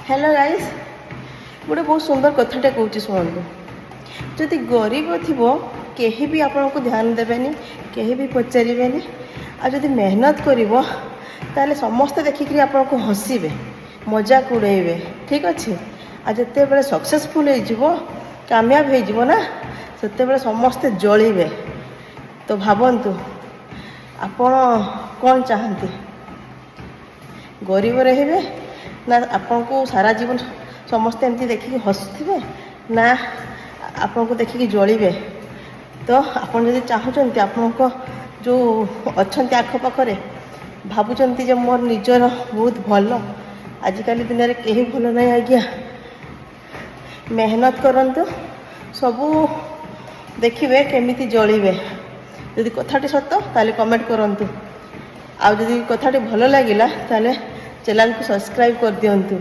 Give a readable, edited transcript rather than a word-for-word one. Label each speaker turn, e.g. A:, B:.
A: Hello guys गोटे बहुत सुंदर कथाटे कहूँ शुणु जदि गरीब थी कहीं भी आपण को ध्यान देवेनि कहीं भी पचारे आ जदि मेहनत कर समस्ते देखिक आपण को हसवे मजाक उड़े ठीक अच्छे आ जिते बड़े सक्सेसफुल हो कामयाब हो ना से समस्ते जलिए तो भावतु आपण कौन चाहती गरीब रहिबे ना आपन को सारा जीवन समस्ते एमती देखिक हसुवे ना आपन को देखिक जलिए तो आपन जदि चाहते आपन को जो अच्छा आखपाखे भावुंट मोर निजर बहुत भल आजिकल दिन में कहीं भल ना आज्ञा मेहनत करंतु सबू देखिए केमिति जलिए जदि कथाटी सत ताले कमेंट करंतु आ जदि कथाटी भल लगिला ताले चैनल को सब्सक्राइब कर दियंतु।